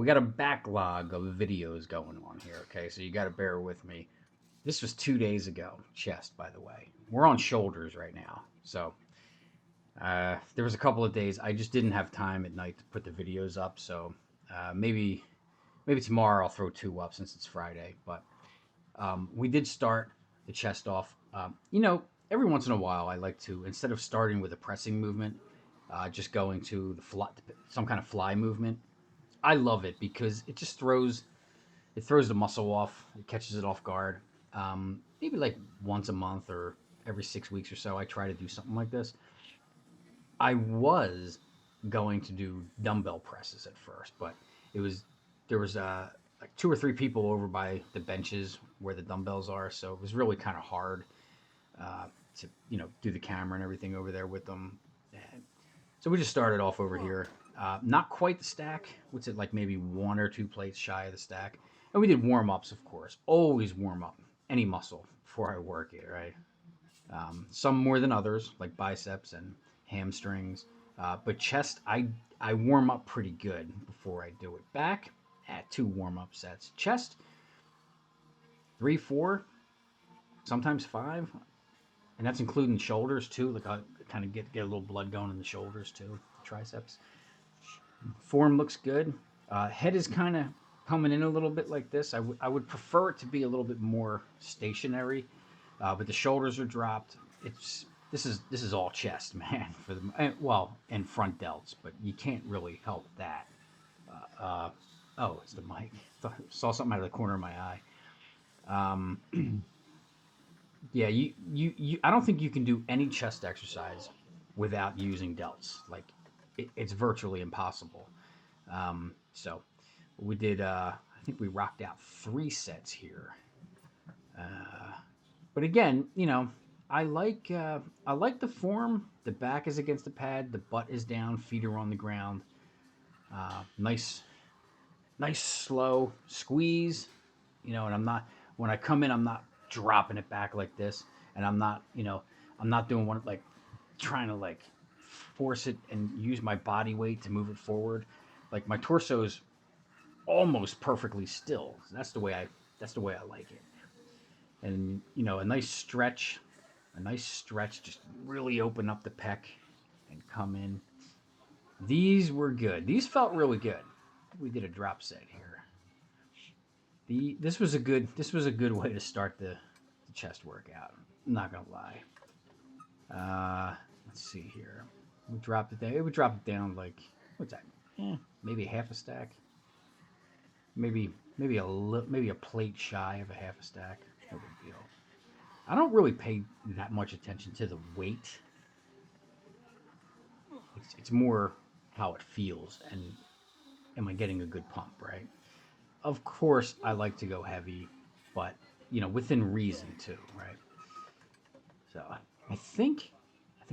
we got a backlog of videos going on here, okay? So you got to bear with me. This was 2 days ago, chest, by the way. We're on shoulders right now. So there was a couple of days I just didn't have time at night to put the videos up. So maybe tomorrow I'll throw two up since it's Friday. But we did start the chest off. Every once in a while I like to, instead of starting with a pressing movement, just going to some kind of fly movement. I love it because it throws the muscle off. It catches it off guard. Maybe like once a month or every 6 weeks or so, I try to do something like this. I was going to do dumbbell presses at first, but it was there was like two or three people over by the benches where the dumbbells are, so it was really kind of hard to do the camera and everything over there with them. And so we just started off over here. Not quite the stack. What's it like? Maybe one or two plates shy of the stack. And we did warm ups, of course. Always warm up any muscle before I work it, right? Some more than others, like biceps and hamstrings. But chest, I warm up pretty good before I do it. Back at two warm up sets. Chest, three, four, sometimes five, and that's including shoulders too. Like I kind of get a little blood going in the shoulders too, triceps. Form looks good. Head is kind of coming in a little bit like this. I would prefer it to be a little bit more stationary, but the shoulders are dropped. This is all chest, man. And front delts, but you can't really help that. Oh, it's the mic. Saw something out of the corner of my eye. Um, yeah, I don't think you can do any chest exercise without using delts. Like, it's virtually impossible. So we did. I think we rocked out 3 sets here. Uh, but again, I like the form. The back is against the pad. The butt is down. Feet are on the ground. Nice, nice slow squeeze. And when I come in, I'm not dropping it back like this, and I'm not doing one like trying to like force it and use my body weight to move it forward. Like my torso's almost perfectly still. That's the way I like it. And a nice stretch, just really open up the pec and come in. These were good. These felt really good. We did a drop set here. This was a good way to start the chest workout. I'm not gonna lie. Let's see here. We dropped it down. It would drop it down like what's that? Maybe half a stack. Maybe a plate shy of a half a stack. No big deal. I don't really pay that much attention to the weight. It's more how it feels and am I getting a good pump, right? Of course, I like to go heavy, but within reason too, right? So I think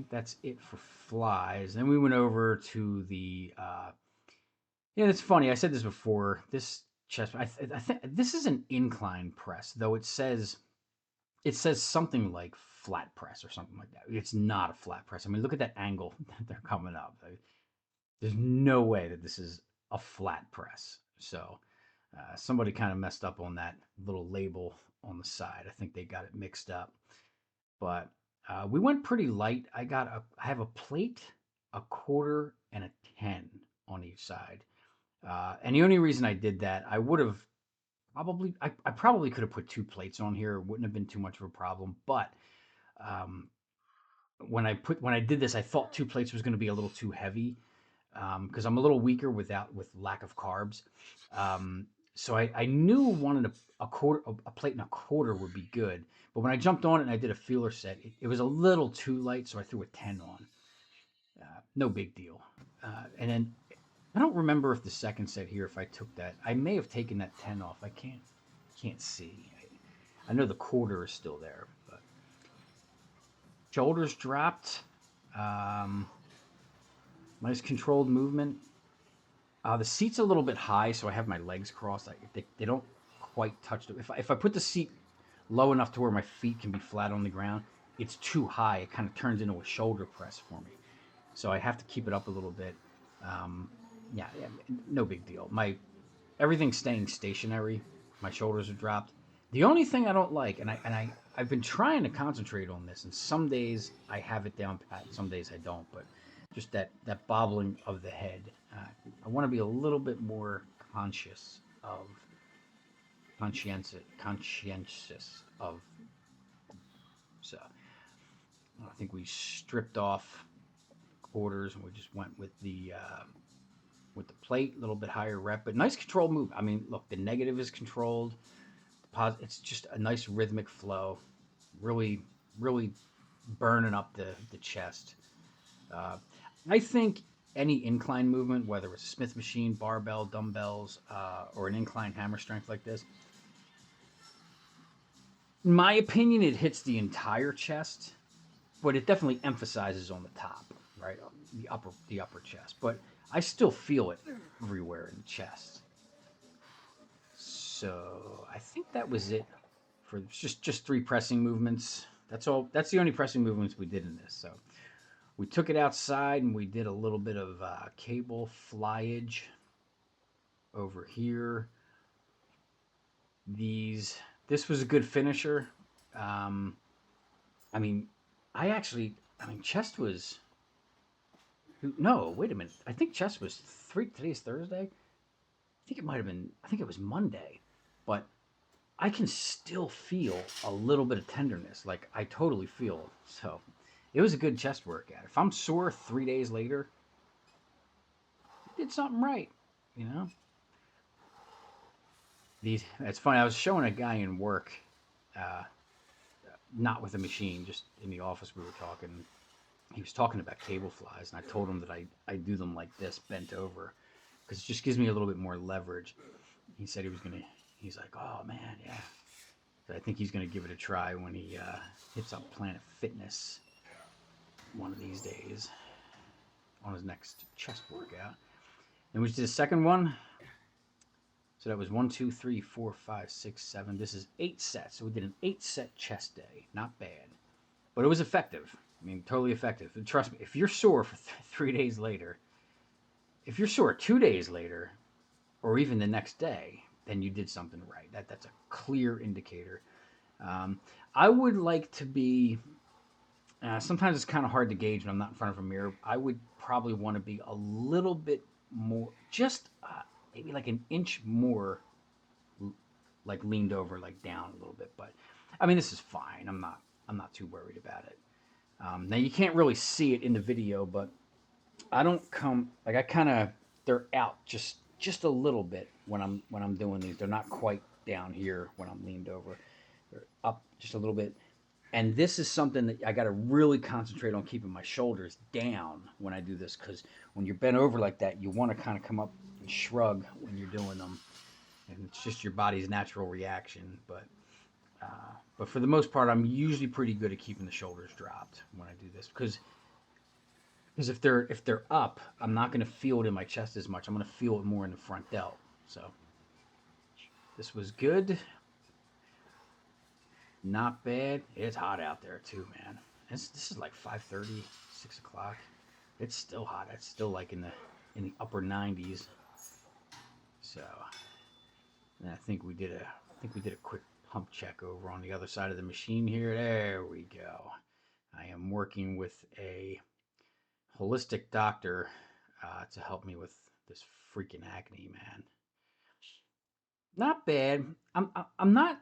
that's it for flies. Then we went over to the. Yeah, it's funny. I said this before. This chest. I think this is an incline press, though it says something like flat press or something like that. It's not a flat press. I mean, look at that angle that they're coming up. There's no way that this is a flat press. So somebody kind of messed up on that little label on the side. I think they got it mixed up. But we went pretty light. I have a plate, a quarter, and a 10 on each side. And the only reason I did that, I probably could have put two plates on here. It wouldn't have been too much of a problem. But um, when I did this, I thought two plates was going to be a little too heavy because I'm a little weaker with lack of carbs. Um, so I knew wanting a plate and a quarter would be good. But when I jumped on it and I did a feeler set, it was a little too light, so I threw a 10 on. No big deal. And then I don't remember if the second set here, if I took that, I may have taken that 10 off. I can't see. I know the quarter is still there, but shoulders dropped. Um, nice controlled movement. The seat's a little bit high, so I have my legs crossed. They don't quite touch the. If I put the seat low enough to where my feet can be flat on the ground, it's too high. It kind of turns into a shoulder press for me. So I have to keep it up a little bit. Um, yeah, no big deal. everything's staying stationary. My shoulders are dropped. The only thing I don't like, I've been trying to concentrate on this, and some days I have it down pat, some days I don't, but just that bobbling of the head. I want to be a little bit more conscientious of. So I think we stripped off quarters and we just went with the plate, a little bit higher rep, but nice controlled move. I mean, look, the negative is controlled. It's just a nice rhythmic flow, really, really burning up the chest. Uh, I think any incline movement, whether it's a Smith machine, barbell, dumbbells, or an incline hammer strength like this, in my opinion, it hits the entire chest, but it definitely emphasizes on the top, right, the upper chest. But I still feel it everywhere in the chest. So I think that was it for just three pressing movements. That's all. That's the only pressing movements we did in this. So we took it outside and we did a little bit of cable flyage over here. This was a good finisher. Um, I mean, chest was. No, wait a minute. I think chest was three. Today's Thursday. I think it might have been. I think it was Monday, but I can still feel a little bit of tenderness. Like I totally feel it. So it was a good chest workout. If I'm sore 3 days later, I did something right. You know. It's funny. I was showing a guy in work, uh, not with a machine, just in the office. We were talking. He was talking about cable flies, and I told him that I do them like this, bent over, because it just gives me a little bit more leverage. He said he was gonna. He's like, oh man, yeah. So I think he's gonna give it a try when he hits up Planet Fitness one of these days on his next chest workout. And we did a second one. So that was 1, 2, 3, 4, 5, 6, 7. This is 8 sets. So we did an 8-set chest day. Not bad, but it was effective. I mean, totally effective. And trust me, if you're sore for 3 days later, if you're sore 2 days later, or even the next day, then you did something right. That's a clear indicator. I would like to be. Sometimes it's kind of hard to gauge when I'm not in front of a mirror. I would probably want to be a little bit more, just maybe like an inch more, like leaned over, like down a little bit. But I mean, this is fine. I'm not too worried about it. Now you can't really see it in the video, but I don't come like I kind of they're out just a little bit when I'm doing these. They're not quite down here when I'm leaned over. They're up just a little bit. And this is something that I got to really concentrate on keeping my shoulders down when I do this, because when you're bent over like that, you want to kind of come up and shrug when you're doing them, and it's just your body's natural reaction. But for the most part, I'm usually pretty good at keeping the shoulders dropped when I do this, because if they're up, I'm not going to feel it in my chest as much. I'm going to feel it more in the front delt. So this was good. Not bad. It's hot out there too, man. This is like 5:30, 6 o'clock. It's still hot. It's still like in the upper 90s. So, and I think we did a quick pump check over on the other side of the machine here. There we go. I am working with a holistic doctor to help me with this freaking acne, man. Not bad. I'm not.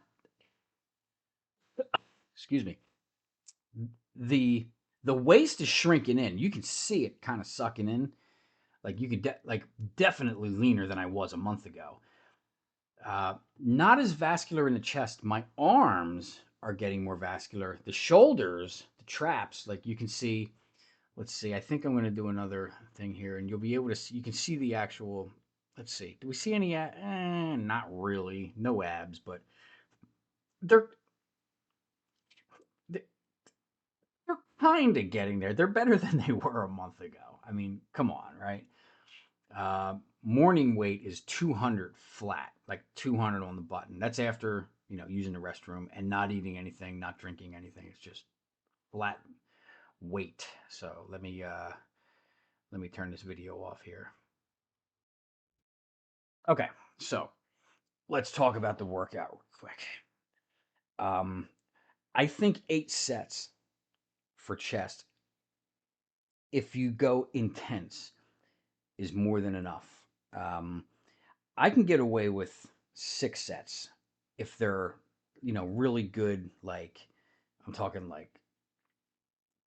Excuse me. the the waist is shrinking in. You can see it kind of sucking in. Like you could definitely leaner than I was a month ago. Not as vascular in the chest. My arms are getting more vascular. The shoulders, the traps, like you can see. Let's see. I think I'm going to do another thing here, and you'll be able to see. You can see the actual. Let's see. Do we see any? Not really. No abs, but they're they're kind of getting there. They're better than they were a month ago. I mean, come on, right? Morning weight is 200 flat, like 200 on the button. That's after, using the restroom and not eating anything, not drinking anything. It's just flat weight. So let me turn this video off here. Okay, So let's talk about the workout real quick. Um, I think 8 sets for chest, if you go intense, is more than enough. Um, I can get away with 6 sets if they're, really good. Like I'm talking like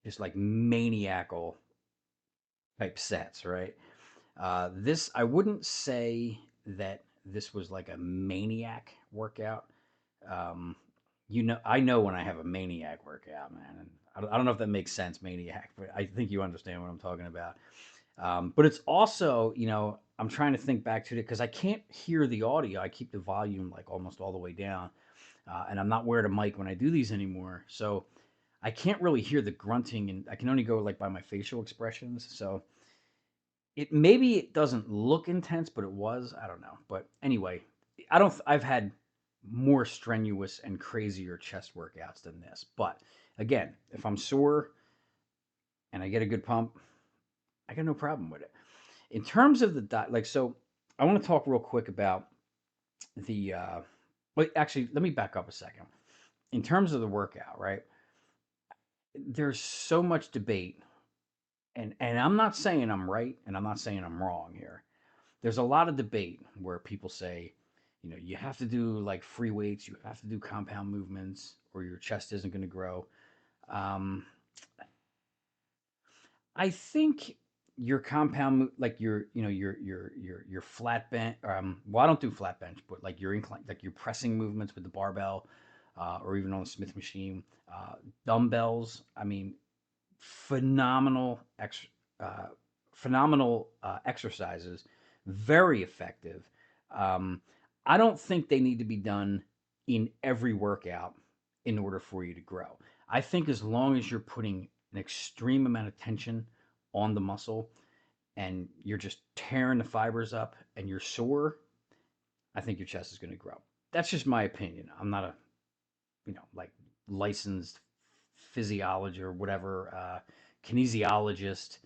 just like maniacal type sets, right? This I wouldn't say that this was like a maniac workout. Um, I know when I have a maniac workout, man. And I don't know if that makes sense, maniac, but I think you understand what I'm talking about. But it's also, I'm trying to think back to it because I can't hear the audio. I keep the volume like almost all the way down, and I'm not wearing a mic when I do these anymore. So I can't really hear the grunting, and I can only go like by my facial expressions. So maybe it doesn't look intense, but it was. I don't know. But anyway, I've had more strenuous and crazier chest workouts than this. But again, if I'm sore and I get a good pump, I got no problem with it. In terms of the diet, like, so I want to talk real quick about the, well, actually, let me back up a second. In terms of the workout, right? There's so much debate, and I'm not saying I'm right, and I'm not saying I'm wrong here. There's a lot of debate where people say, you have to do like free weights, you have to do compound movements, or your chest isn't going to grow. Um, I think your compound, like your flat bench. Well, I don't do flat bench, but like your incline, like your pressing movements with the barbell, or even on the Smith machine, dumbbells. I mean, phenomenal ex, uh, phenomenal exercises, very effective. Um, I don't think they need to be done in every workout in order for you to grow. I think as long as you're putting an extreme amount of tension on the muscle and you're just tearing the fibers up and you're sore, I think your chest is going to grow. That's just my opinion. I'm not a, like licensed physiologist or whatever, kinesiologist.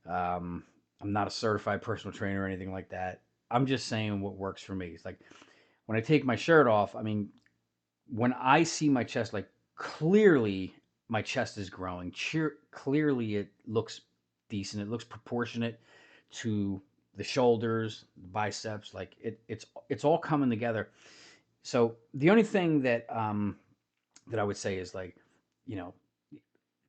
Um, I'm not a certified personal trainer or anything like that. I'm just saying what works for me. It's like when I take my shirt off, I mean, when I see my chest, like clearly my chest is growing. Clearly it looks decent. It looks proportionate to the shoulders, the biceps. Like it's all coming together. So the only thing that I would say is like, you know,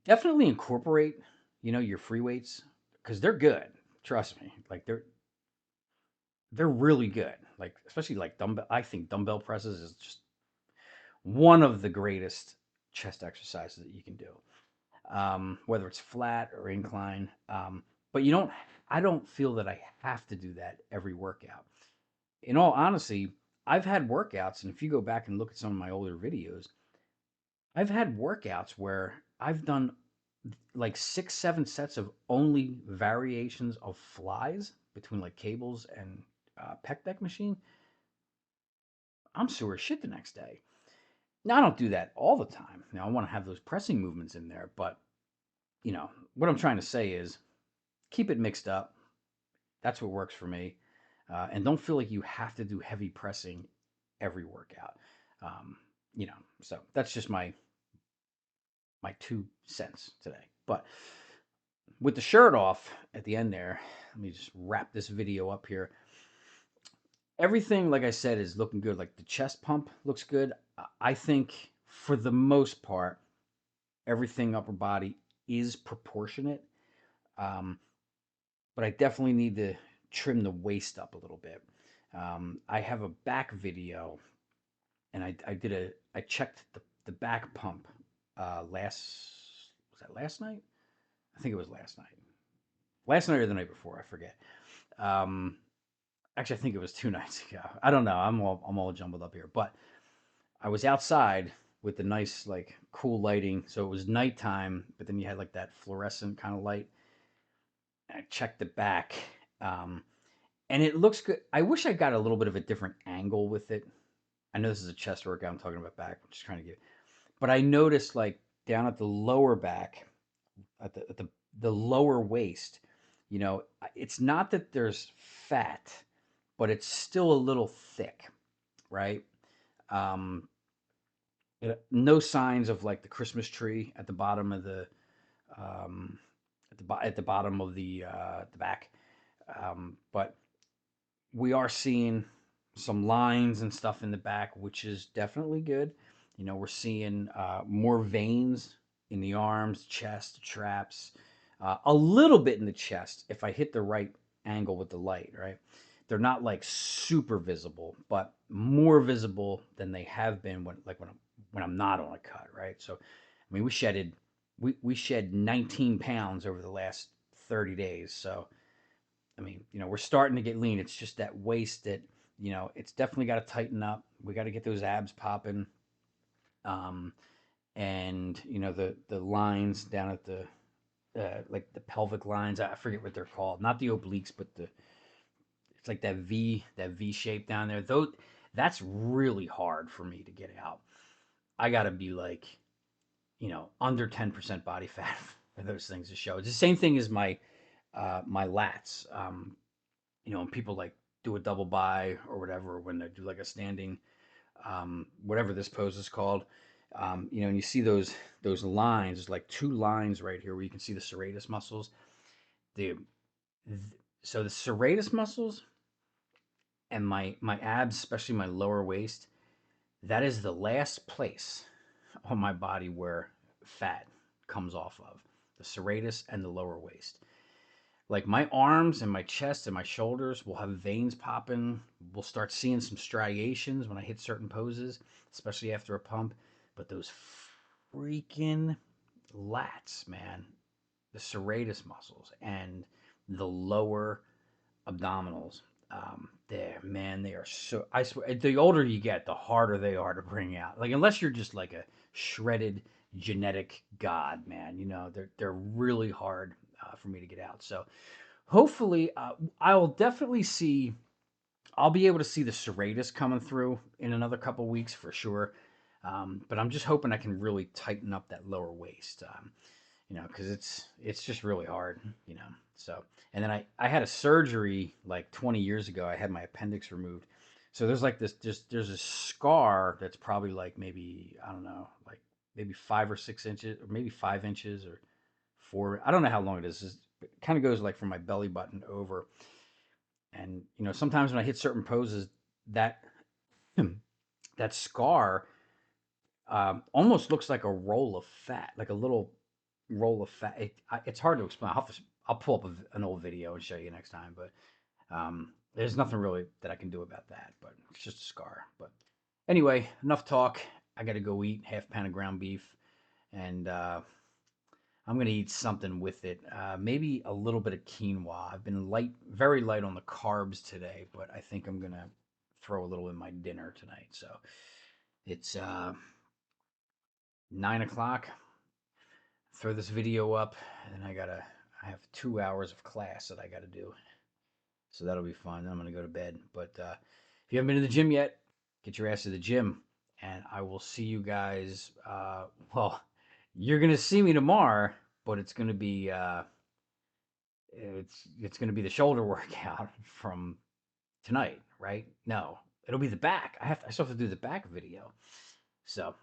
definitely incorporate, your free weights because they're good. Trust me, like they're really good. Like especially like dumbbell. I think dumbbell presses is just one of the greatest chest exercises that you can do, whether it's flat or incline. But I don't feel that I have to do that every workout. In all honesty, I've had workouts, and if you go back and look at some of my older videos, I've had workouts where I've done like 6, 7 sets of only variations of flies between like cables and pec deck machine. I'm sore as shit the next day. Now I don't do that all the time. I want to have those pressing movements in there, but what I'm trying to say is keep it mixed up. That's what works for me, and don't feel like you have to do heavy pressing every workout. Um, so that's just my 2 cents today. But with the shirt off at the end there, let me just wrap this video up here. Everything, like I said, is looking good. Like the chest pump looks good. I think for the most part, everything upper body is proportionate. Um, but I definitely need to trim the waist up a little bit. I have a back video, and I checked the back pump was that last night? I think it was last night. Last night or the night before, I forget. Um, Actually, I think it was 2 nights ago. I don't know. I'm all jumbled up here. But I was outside with the nice like cool lighting, so it was nighttime. But then you had like that fluorescent kind of light. I checked the back, um, and it looks good. I wish I got a little bit of a different angle with it. I know this is a chest workout. I'm talking about back. I'm just trying to get. But I noticed like down at the lower back, at the lower waist, it's not that there's fat, but it's still a little thick, right? Um, no signs of like the Christmas tree at the bottom of the um, at the bottom of the back, but we are seeing some lines and stuff in the back, which is definitely good. You know, we're seeing more veins in the arms, chest, traps, a little bit in the chest if I hit the right angle with the light, right? They're not like super visible, but more visible than they have been when I'm not on a cut, right? So, I mean, we shed 19 pounds over the last 30 days, so I mean, you know, we're starting to get lean. It's just that waist that, you know, it's definitely got to tighten up. We got to get those abs popping. Um, and you know, the lines down at the like the pelvic lines. I forget what they're called. Not the obliques, but the it's like that V shape down there. Though that's really hard for me to get out. I got to be like, you know, under 10% body fat for those things to show. It's the same thing as my lats. You know, when people like do a double bi or whatever, when they do like a standing, whatever this pose is called, you know, and you see those lines, there's like two lines right here where you can see the serratus muscles. The so the serratus muscles and my abs, especially my lower waist, that is the last place on my body where fat comes off of the serratus and the lower waist. Like my arms and my chest and my shoulders will have veins popping. We'll start seeing some striations when I hit certain poses, especially after a pump. But those freaking lats, man, the serratus muscles and the lower abdominals, man, they are so. I swear, the older you get, the harder they are to bring out. Like unless you're just like a shredded genetic god, man, you know, they're really hard for me to get out. So hopefully, I'll definitely see. I'll be able to see the serratus coming through in another couple weeks for sure. But I'm just hoping I can really tighten up that lower waist, you know, because it's just really hard, you know. So and then I had a surgery like 20 years ago. I had my appendix removed. So there's like this there's a scar that's probably like maybe I don't know like maybe 5 or 6 inches or maybe 5 inches or four. I don't know how long it is. It kind of goes like from my belly button over. And you know, sometimes when I hit certain poses, that that scar almost looks like a roll of fat, like a little roll of fat. It's hard to explain. I'll pull up an old video and show you next time. But there's nothing really that I can do about that. But it's just a scar. But anyway, enough talk. I got to go eat half pound of ground beef, and I'm gonna eat something with it. Maybe a little bit of quinoa. I've been very light on the carbs today, but I think I'm gonna throw a little in my dinner tonight. So it's 9 o'clock. Throw this video up, and I have 2 hours of class that I gotta do. So that'll be fun. Then I'm gonna go to bed. But if you haven't been to the gym yet, get your ass to the gym, and I will see you guys. Well, you're gonna see me tomorrow, but it's gonna be it's going to be the shoulder workout from tonight, right? No, it'll be the back. I still have to do the back video. So,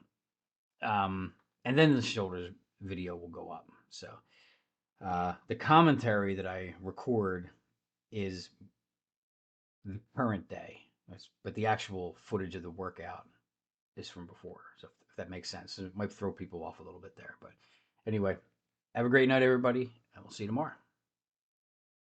and then the shoulders video will go up. So, the commentary that I record is the current day, but the actual footage of the workout is from before. So, if that makes sense, it might throw people off a little bit there. But anyway, have a great night, everybody, and we'll see you tomorrow.